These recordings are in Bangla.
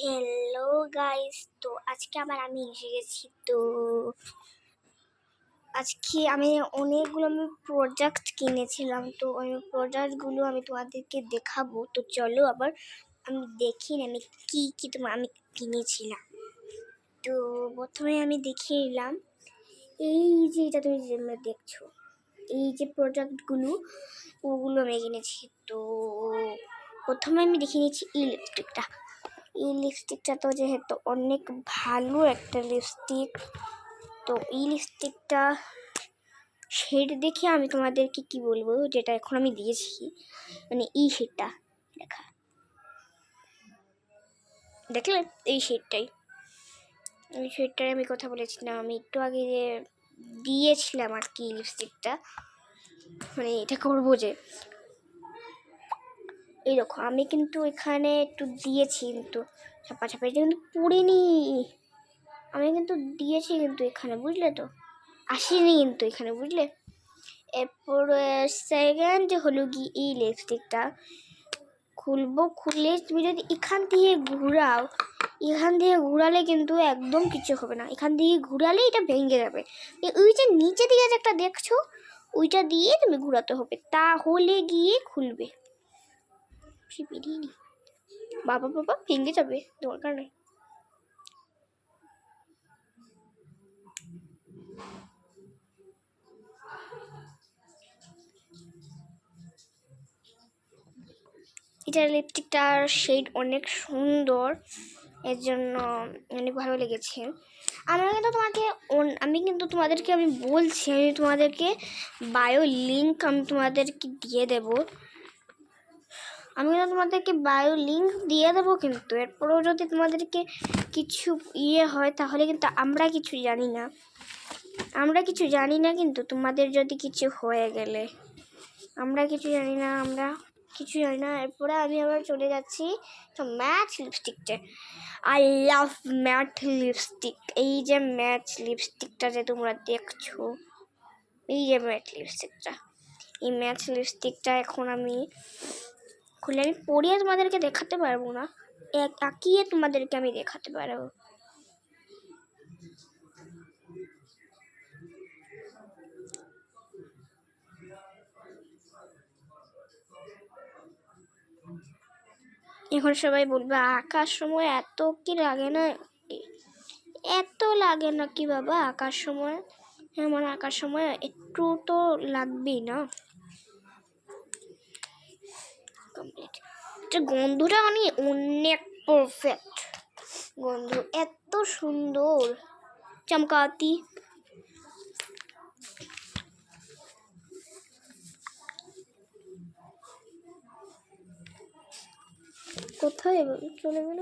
হ্যালো গাইস, তো আজকে আবার আমি এসে গেছি। তো আজকে আমি অনেকগুলো প্রোডাক্ট কিনেছিলাম, তো ওই প্রোডাক্টগুলো আমি তোমাদেরকে দেখাবো। তো চলো আবার আমি দেখি আমি কি আমি কিনেছিলাম। তো প্রথমে আমি দেখিয়ে নিলাম এই যে এটা তুমি যেগুলো দেখছো, এই যে প্রোডাক্টগুলো ওগুলো আমি কিনেছি। তো প্রথমে আমি দেখে নিয়েছি এই লিপস্টিকটা তো যেহেতু অনেক ভালো একটা লিপস্টিক। তো এই লিপস্টিকটা শেড দেখে আমি তোমাদেরকে কি বলবো, যেটা এখন আমি দিয়েছি মানে এই শেডটা দেখলে এই শেডটাই আমি কথা বলেছিলাম, আমি একটু আগে যে দিয়েছিলাম আর কি লিপস্টিকটা, মানে এটা করবো যে এই দেখো আমি কিন্তু এখানে একটু দিয়েছি, কিন্তু ছাপা এটা কিন্তু পড়িনি, আমি কিন্তু দিয়েছি কিন্তু এখানে, বুঝলে তো আসেনি কিন্তু এখানে, বুঝলে। এরপর সেকেন্ড হলো কি এই লিপস্টিকটা খুলবো, খুলে তুমি যদি এখান দিয়ে ঘুরাও, এখান দিয়ে ঘুরালে কিন্তু একদম কিছু হবে না, এখান দিয়ে ঘুরালে এটা ভেঙে যাবে। ওই যে নিচে দিয়ে একটা দেখছো ওইটা দিয়ে তুমি ঘুরাতে হবে, তাহলে গিয়ে খুলবে। বাবা ভেঙে যাবে, দরকার নেই। এটার লিপস্টিকটার শেড অনেক সুন্দর, এর জন্য অনেক ভালো লেগেছে। আমি কিন্তু তোমাদেরকে আমি বলছি, আমি তোমাদেরকে বায়ো লিঙ্ক আমি তোমাদেরকে দিয়ে দেব, কিন্তু এরপরেও যদি তোমাদেরকে কিছু হয় তাহলে কিন্তু আমরা কিছু জানি না কিন্তু তোমাদের যদি কিছু হয়ে গেলে আমরা কিছু জানি না। এরপরে আমি আবার চলে যাচ্ছি তো ম্যাট লিপস্টিকটা। I love matte lipstick. এই যে ম্যাট লিপস্টিকটা যে তোমরা দেখছো, এই যে ম্যাট লিপস্টিকটা এখন আমি খুলে আমি পরিয়ে তোমাদেরকে দেখাতে পারবো না, তাকিয়ে তোমাদেরকে আমি দেখাতে পারবো। এখন সবাই বলবে আঁকার সময় এত কি লাগে না, এত লাগে না কি বাবা আঁকার সময়? হ্যাঁ, মানে আঁকার সময় একটু তো লাগবেই না। কমপ্লিট। গন্ধটা মানে অনেক পারফেক্ট গন্ধ, এত সুন্দর চমকাতি। কোথায় চলে গেল?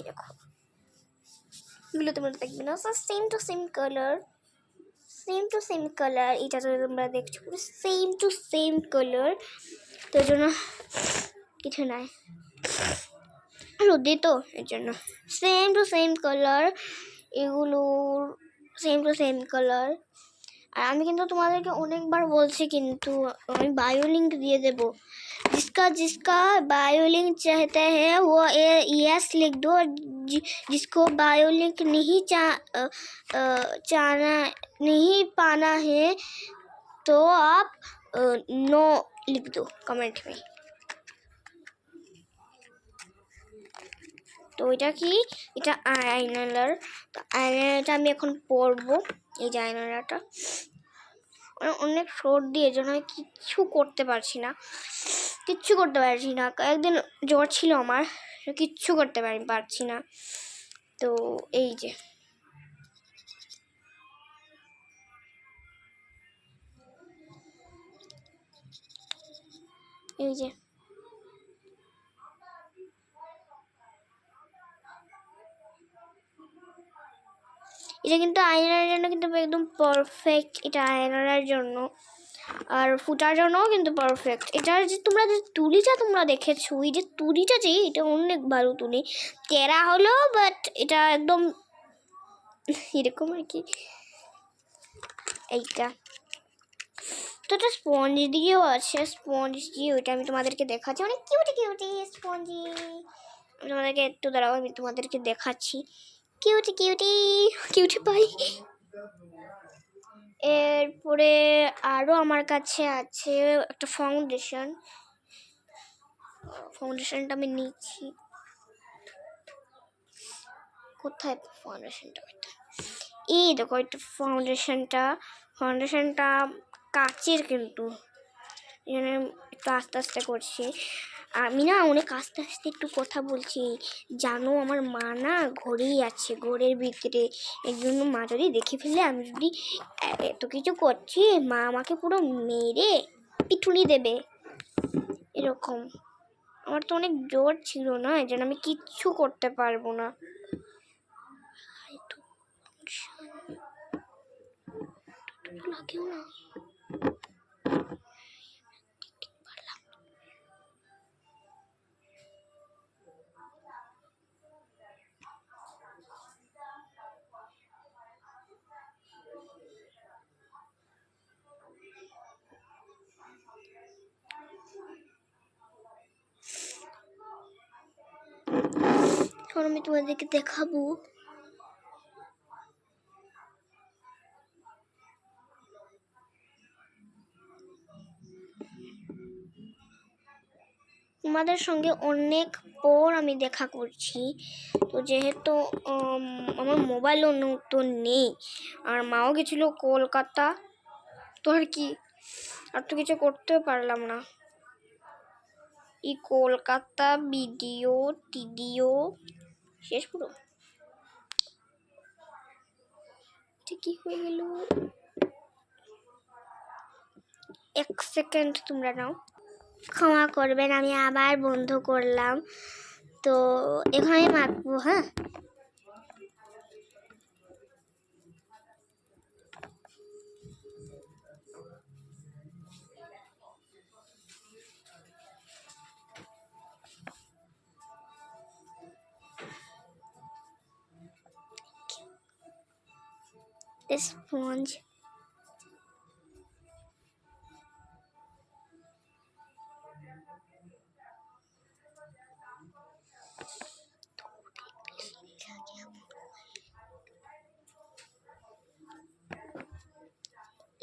দেখো এগুলো তোমরা দেখবে না, সেম টু সেম কালার, এটা তো তোমরা দেখছো সেম কালার, তো এর জন্য কিছু নাই, রোদে তো এর জন্য সেম টু সেম কালার, এগুলো সেম কালার। আর আমি কিন্তু তোমাদেরকে অনেকবার বলছি, কিন্তু আমি बायो लिंक दिए देबो, जिसका बायो लिंक चाहता है वो यस लिख दो, जिसको बायो लिंक नहीं पाना है तो आप नो लिख दो कमेंट में। তো এটা কি, এটা আইলাইনার। তো আইলাইনারটা আমি এখন পরবো, এই যে আইলাইনারটা অনেক সর্দি, এর জন্য আমি কিচ্ছু করতে পারছি না। একদিন জ্বর ছিল আমার, কিচ্ছু করতে পারছি না। তো এই যে এটা কিন্তু আয়নার জন্য কিন্তু একদম পারফেক্ট, এটা আয়নার জন্য আর ফুটার জন্যও কিন্তু পারফেক্ট। এটার যে তোমরা যে তুলিটা তোমরা দেখেছো, এই যে তুলিটা যে এটা অনেক ভালো তুলি, তেরা হলো বাট এটা একদম এরকম আর কি। এইটা তো একটা স্পঞ্জ দিয়েও আছে, স্পঞ্জ দিয়ে ওইটা আমি তোমাদেরকে দেখাচ্ছি, অনেক কিউটি কিউটি স্পঞ্জি। আমি তোমাদেরকে একটু দাঁড়াও, আমি তোমাদেরকে দেখাচ্ছি। Cutie cutie cutie pie. এরপরে আরও আমার কাছে আছে একটা ফাউন্ডেশনটা আমি নিচ্ছি। কোথায় ফাউন্ডেশনটা? এই দেখো একটা ফাউন্ডেশনটা কাচের, কিন্তু এখানে একটু আস্তে আস্তে করছি। আমি না অনেক আস্তে আস্তে একটু কথা বলছি, জানো আমার মা না ঘরেই আছে, ঘরের ভিতরে। এর জন্য মা যদি দেখে ফেলে আমি যদি এত কিছু করছি, মা আমাকে পুরো মেরে পিটুনি দেবে এরকম। আমার তো অনেক জোর ছিল না, এই জন্য আমি কিচ্ছু করতে পারবো না। লাগেও না। এখন আমি তোমাদেরকে দেখাবো। তোমাদের সঙ্গে অনেক পর আমি দেখা করছি, তো যেহেতু আমার মোবাইল তো নেই, আর মাও গেছিল কলকাতা, তো আর কি আর তো কিছু করতেও পারলাম না। এই কলকাতা ভিডিও টিডিও শেষ পুরো। কি হয়ে গেল? 1 সেকেন্ড তোমরা নাও, ক্ষমা করবেন, আমি আবার বন্ধ করলাম। তো এখানে মাখবো। হ্যাঁ, স্পঞ্জ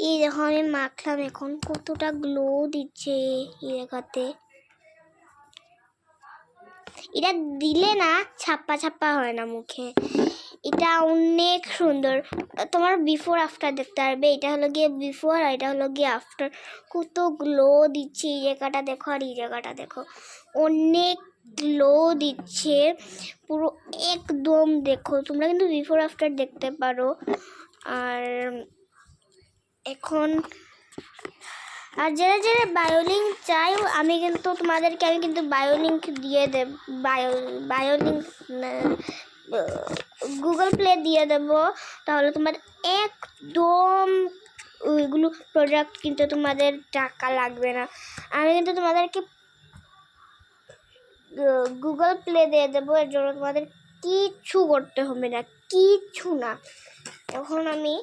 এই দেখো আমি মাখলাম, এখন কতটা গ্লো দিচ্ছে এই জায়গাতে। এটা দিলে না ছাপ্পা ছাপ্পা হয় না মুখে, এটা অনেক সুন্দর। তোমার বিফোর আফটার দেখতে পারবে, এটা হলো গিয়ে বিফোর আর এটা হলো গিয়ে আফটার। কত গ্লো দিচ্ছে, এই জায়গাটা দেখো আর এই জায়গাটা দেখো, অনেক গ্লো দিচ্ছে পুরো একদম। দেখো তোমরা কিন্তু বিফোর আফটার দেখতে পারো। আর এখন আর যারা যারা বায়োলিঙ্ক চাই, আমি কিন্তু তোমাদেরকে বায়োলিঙ্ক দিয়ে দেব, বায়োলিঙ্ক গুগল প্লে দিয়ে দেব, তাহলে তোমার একদম ওইগুলো প্রোডাক্ট কিন্তু তোমাদের টাকা লাগবে না। আমি কিন্তু তোমাদেরকে গুগল প্লে দিয়ে দেবো, এর জন্য তোমাদের কিচ্ছু করতে হবে না, কিচ্ছু না। এখন আমি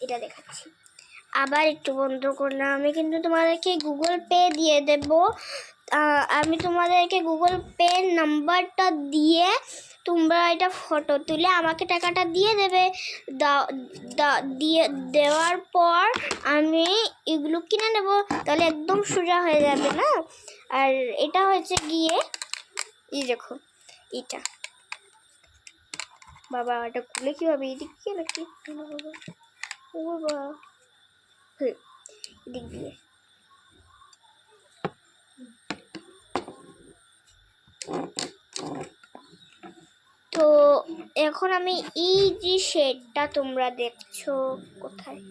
এটা দেখাচ্ছি, আবার একটু বন্ধ করলাম। আমি কিন্তু তোমাদেরকে গুগল পে দিয়ে দেব, আমি তোমাদেরকে গুগল পে নাম্বারটা দিয়ে তোমরা এটা ফটো তুলে আমাকে টাকাটা দিয়ে দেবে। দিয়ে দেওয়ার পর আমি এগুলো কিনে নেব, তাহলে একদম সোজা হয়ে যাবে না। আর এটা হয়েছে গিয়ে এই দেখো, এটা বাবা এটা খুলে কি হবে, এদিক দিয়ে নাকি বাবা, ও বাবা এদিক দিয়ে। তো এখন আমি এই যে শেডটা তোমরা দেখছো, কোথায়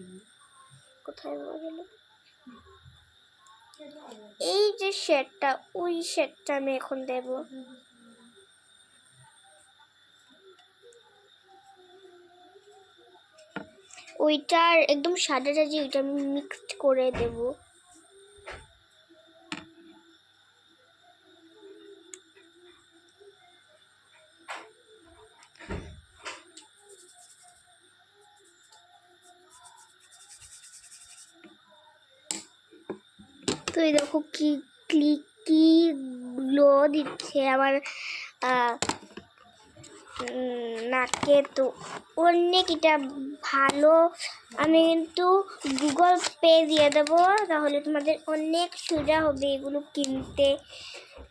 কোথায় গেল এই যে শেডটা, ওই শেডটা আমি এখন দেব। ওইটার একদম সাদাটা যে ওইটা আমি মিক্সড করে দেব। তো এই দেখো কি কি গ্লো দিচ্ছে আমার নাকে। তো অনেক এটা ভালো। আমি কিন্তু গুগল পে দিয়ে দেবো, তাহলে তোমাদের অনেক সোজা হবে এগুলো কিনতে।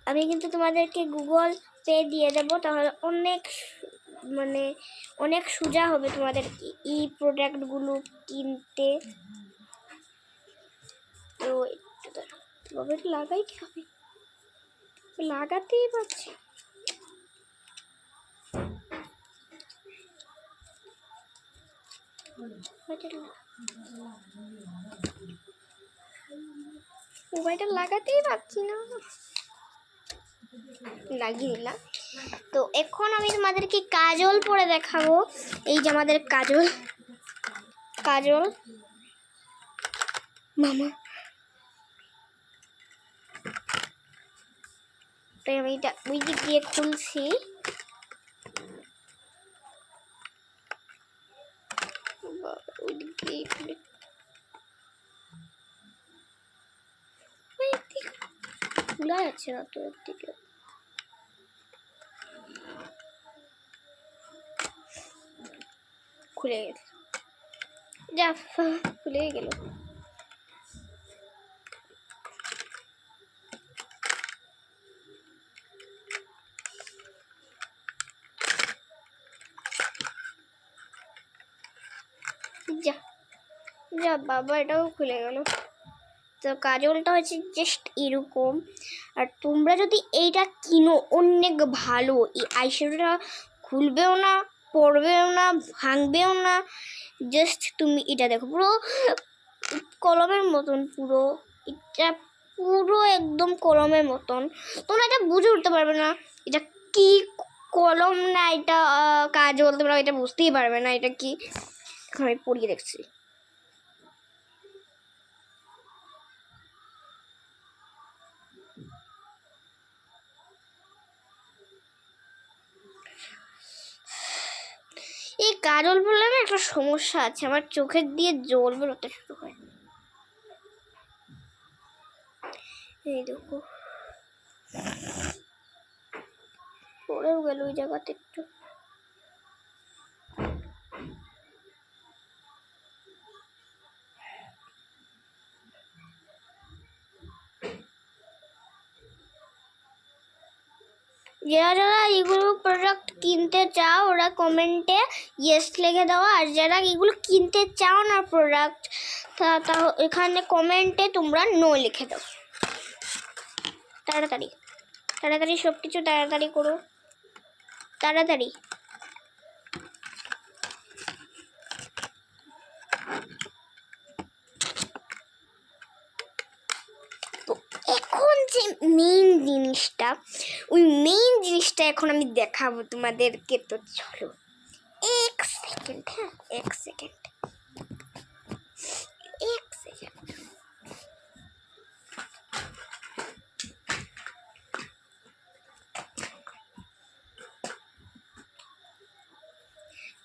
আমি কিন্তু তোমাদেরকে গুগল পে দিয়ে দেবো, তাহলে অনেক সোজা হবে তোমাদের এই প্রোডাক্টগুলো কিনতে। তো একটু লাগাই কি হবে, লাগাতেই পারছি। মোবাইলটা লাগাতেই পারছি না, লাগিয়ে দিলাম। তো এখন আমি তোমাদেরকে কাজল পরে দেখাবো। এই যে আমাদের কাজল মামা। তাই আমি এটা ওই দিক দিয়ে খুলছি। ওই দিক দিয়ে খোলা যাচ্ছে না তো, একদিকে খুলে গেল, যা খুলে গেল। যা যা বাবা, এটাও খুলে গেল। তো কাজলটা হচ্ছে জাস্ট এরকম। আর তোমরা যদি এইটা কিনো অনেক ভালো। এই আইশ্যাডোটা খুলবেও না, পড়বেও না, ভাঙবেও না। জাস্ট তুমি এটা দেখো, পুরো কলমের মতন, পুরো এটা পুরো একদম কলমের মতন। তোমরা এটা বুঝে উঠতে পারবে না এটা কি কলম না এটা কাজল, তোমরা এটা বুঝতেই পারবে না এটা কি। আমি পড়িয়ে দেখছি। এই কাজল বললে না একটা সমস্যা আছে, আমার চোখের দিয়ে জল বেরোতে শুরু হয়। এই দেখো পড়েও গেল ওই জায়গাতে একটু। যারা যারা এগুলো প্রোডাক্ট কিনতে চাও ওরা কমেন্টে ইয়েস লিখে দাও। আর যারা এগুলো কিনতে চাও না প্রোডাক্ট, তা এখানে কমেন্টে তোমরা নো লিখে দাও। তাড়াতাড়ি তাড়াতাড়ি সব কিছু তাড়াতাড়ি করো, তাড়াতাড়ি। তো এখন যে মেইন জিনিসটা, ওই মেইন জিনিসটা এখন আমি দেখাবো তোমাদেরকে। তো চলো এক সেকেন্ড, হ্যাঁ এক সেকেন্ড।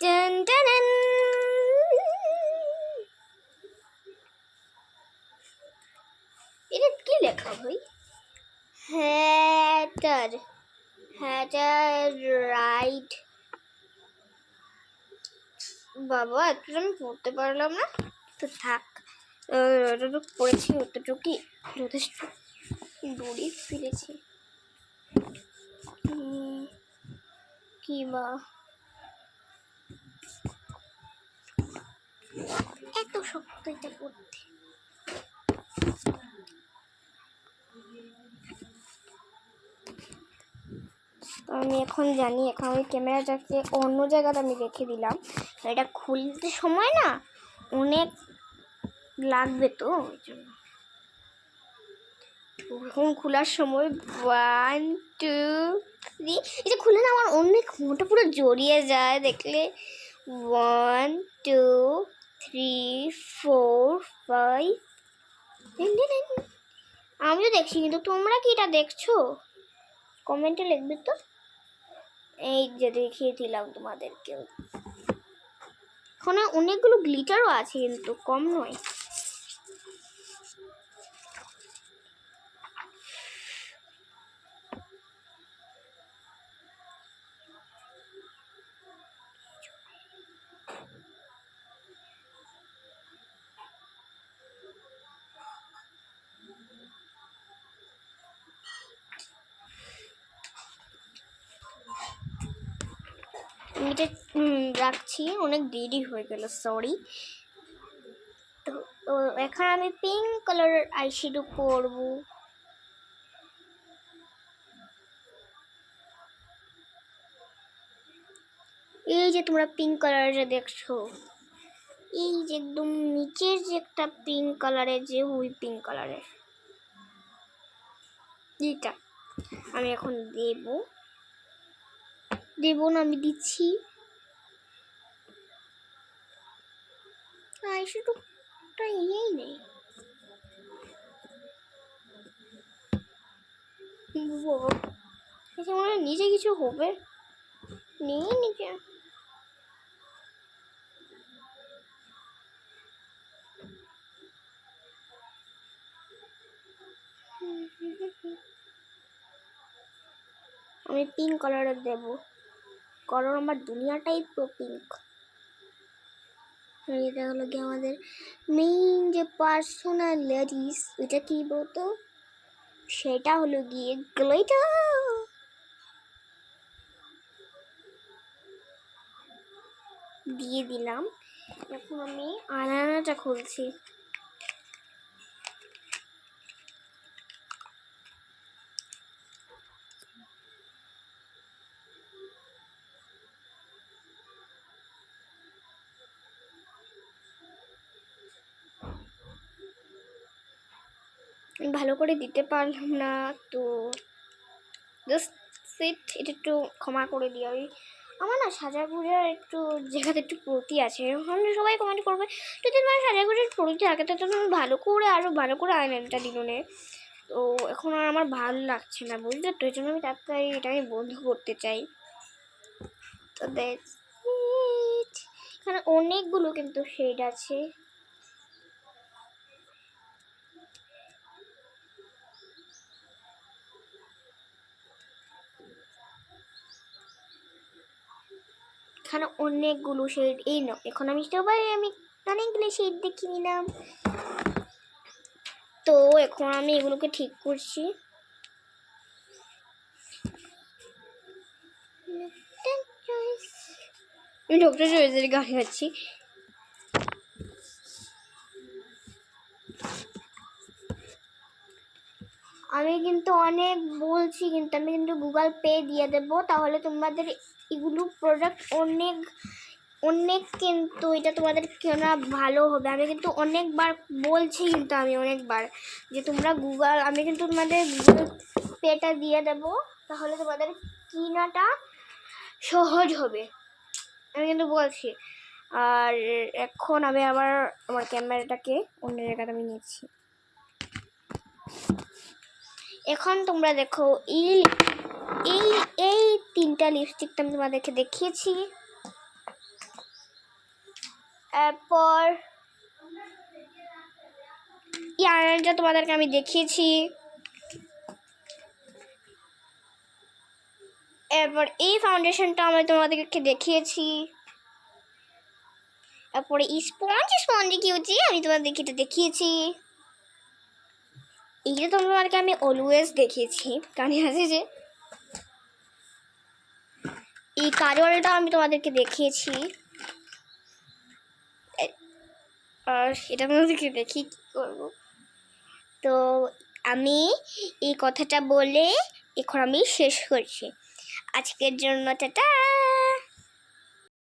Dun, dun, dun. এটা কি লেখা ভাই? Hatter right. বাবা একটু আমি পড়তে পারলাম না, তো থাক। যতটুকু পড়েছি অতটুকুই যথেষ্ট। দড়ি ফেলেছি কি বা এত শক্ত এটা পড়তে। আমি এখন জানি, এখন আমি ক্যামেরাটাকে অন্য জায়গাতে আমি রেখে দিলাম। এটা খুলতে সময় না অনেক লাগবে, তো ওই জন্য এখন খোলার সময় 1 2 3 এটা খুলে না আমার অনেক মোটা পুরো জড়িয়ে যায় দেখলে। 1 2 3 4 5। আমিও দেখছি, কিন্তু তোমরা কি এটা দেখছো? কমেন্টে লিখবে তো। এই যে দেখিয়ে দিলাম তোমাদেরকে। এখানে অনেকগুলো গ্লিটারও আছে, কিন্তু কম নয়। এটা রাখছি, অনেক দেরি হয়ে গেল, সরি। তো এখন আমি পিঙ্ক কালারের আইশ্যাডো করব। এই যে তোমরা পিঙ্ক কালারের দেখছো, এই যে একদম নিচের যে একটা পিঙ্ক কালারের, যে ওই পিঙ্ক কালারের এইটা আমি এখন দেব না, আমি দিচ্ছি। আইশ্যাডোটা এই নেই, মনে হয় নিচে কিছু হবে, নেই নিচে। আমি পিঙ্ক কালারের দেব, কারণ আমার দুনিয়াটাই পুরো পিঙ্ক। এটা হলো কি আমাদের মেইন যে পার্সোনালিটিস, এটা কি বলতো, সেটা হলো গিয়ে গ্লিটার। দিয়ে দিলাম। এখন আমি আয়নাটা খুলছি। ভালো করে দিতে পারলাম না, তো জাস্ট এটা একটু ক্ষমা করে দিই। আমার না সাজাগুজার একটু জায়গাতে একটু প্রতি আছে, সবাই কমেন্ট করবে যদি তোমার সাজাগুজার প্রতি থাকে তো তুমি ভালো করে আরও ভালো করে আয়নাটা দিল নে। তো এখন আর আমার ভালো লাগছে না, বুঝলে তো, এই জন্য আমি তাড়াতাড়ি এটা আমি বন্ধ করতে চাই। তো এখানে অনেকগুলো কিন্তু শেড আছে। এখানে অনেকগুলো শেড, এই না এখন আমি অনেকগুলো শেড দেখে নিলাম। তো এখন আমি এগুলোকে ঠিক করছি। আমি ডক্টর চয়েসের গান গাচ্ছি। আমি কিন্তু অনেক বলছি, কিন্তু আমি কিন্তু গুগল পে দিয়ে দেবো, তাহলে তোমাদের এগুলো প্রোডাক্ট অনেক অনেক কিন্তু এটা তোমাদের কেনা ভালো হবে। আমি কিন্তু অনেকবার বলছি, কিন্তু আমি অনেকবার যে তোমরা আমি কিন্তু তোমাদের গুগল পেটা দিয়ে দেবো, তাহলে তোমাদের কেনাটা সহজ হবে, আমি কিন্তু বলছি। আর এখন আমি আবার আমার ক্যামেরাটাকে অন্য জায়গাতে আমি নিচ্ছি। এখন তোমরা দেখো এই এই এই তিনটা লিপস্টিকটা আমি তোমাদেরকে দেখিয়েছি। এরপর এই আয়নাটা তোমাদেরকে আমি দেখিয়েছি। এরপর এই ফাউন্ডেশনটা আমি তোমাদেরকে দেখিয়েছি। এরপরে এই স্পঞ্জি কিউজি আমি তোমাদেরকে এটা দেখিয়েছি। এইটা তোমাদেরকে আমি অলওয়েজ দেখিয়েছি, কানে আছে যে এই কাজলটা আমি তোমাদেরকে দেখিয়েছি। আর এটা তোমাদেরকে দেখি কি করবো। তো আমি এই কথাটা বলে এখন আমি শেষ করছি। আজকের জন্য টাটা।